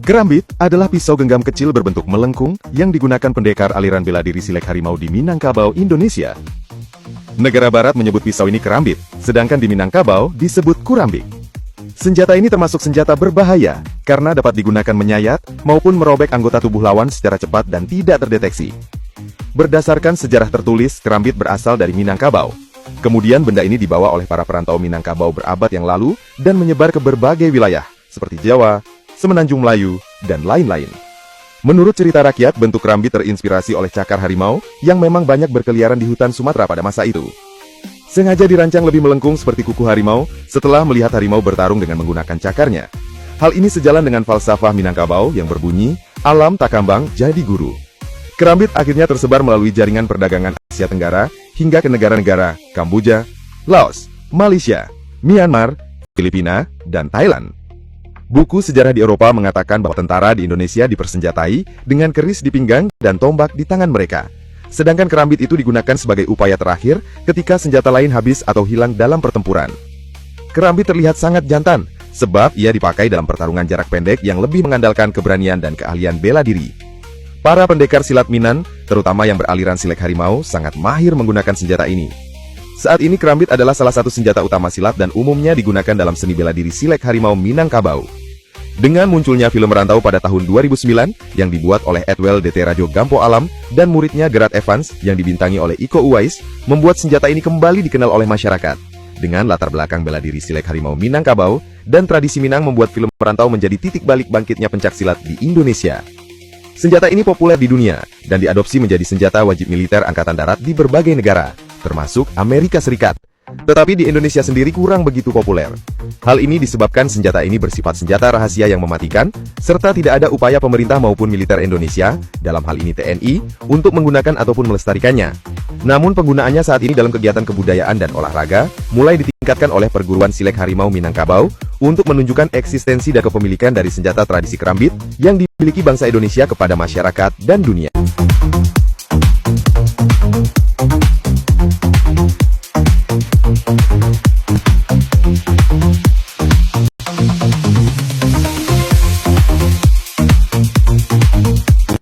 Kerambit adalah pisau genggam kecil berbentuk melengkung yang digunakan pendekar aliran bela diri Silek Harimau di Minangkabau, Indonesia. Negara Barat menyebut pisau ini kerambit, sedangkan di Minangkabau disebut kurambik. Senjata ini termasuk senjata berbahaya karena dapat digunakan menyayat maupun merobek anggota tubuh lawan secara cepat dan tidak terdeteksi. Berdasarkan sejarah tertulis, kerambit berasal dari Minangkabau. Kemudian benda ini dibawa oleh para perantau Minangkabau berabad yang lalu dan menyebar ke berbagai wilayah seperti Jawa, Semenanjung Melayu, dan lain-lain. Menurut cerita rakyat, bentuk kerambit terinspirasi oleh cakar harimau yang memang banyak berkeliaran di hutan Sumatera pada masa itu. Sengaja dirancang lebih melengkung seperti kuku harimau setelah melihat harimau bertarung dengan menggunakan cakarnya. Hal ini sejalan dengan falsafah Minangkabau yang berbunyi, alam tak kambang jadi guru. Kerambit akhirnya tersebar melalui jaringan perdagangan Asia Tenggara hingga ke negara-negara Kamboja, Laos, Malaysia, Myanmar, Filipina, dan Thailand. Buku sejarah di Eropa mengatakan bahwa tentara di Indonesia dipersenjatai dengan keris di pinggang dan tombak di tangan mereka. Sedangkan kerambit itu digunakan sebagai upaya terakhir ketika senjata lain habis atau hilang dalam pertempuran. Kerambit terlihat sangat jantan, sebab ia dipakai dalam pertarungan jarak pendek yang lebih mengandalkan keberanian dan keahlian bela diri. Para pendekar silat Minang, terutama yang beraliran Silek Harimau, sangat mahir menggunakan senjata ini. Saat ini kerambit adalah salah satu senjata utama silat dan umumnya digunakan dalam seni bela diri Silek Harimau Minangkabau. Dengan munculnya film Merantau pada tahun 2009 yang dibuat oleh Edwell D.T. Rajo Gampo Alam dan muridnya Gerard Evans yang dibintangi oleh Iko Uwais, membuat senjata ini kembali dikenal oleh masyarakat. Dengan latar belakang bela diri Silek Harimau Minangkabau dan tradisi Minang membuat film Merantau menjadi titik balik bangkitnya pencaksilat di Indonesia. Senjata ini populer di dunia dan diadopsi menjadi senjata wajib militer Angkatan Darat di berbagai negara, termasuk Amerika Serikat. Tetapi di Indonesia sendiri kurang begitu populer. Hal ini disebabkan senjata ini bersifat senjata rahasia yang mematikan, serta tidak ada upaya pemerintah maupun militer Indonesia, dalam hal ini TNI, untuk menggunakan ataupun melestarikannya. Namun penggunaannya saat ini dalam kegiatan kebudayaan dan olahraga, mulai ditingkatkan oleh perguruan Silek Harimau Minangkabau, untuk menunjukkan eksistensi dan kepemilikan dari senjata tradisi kerambit, yang dimiliki bangsa Indonesia kepada masyarakat dan dunia.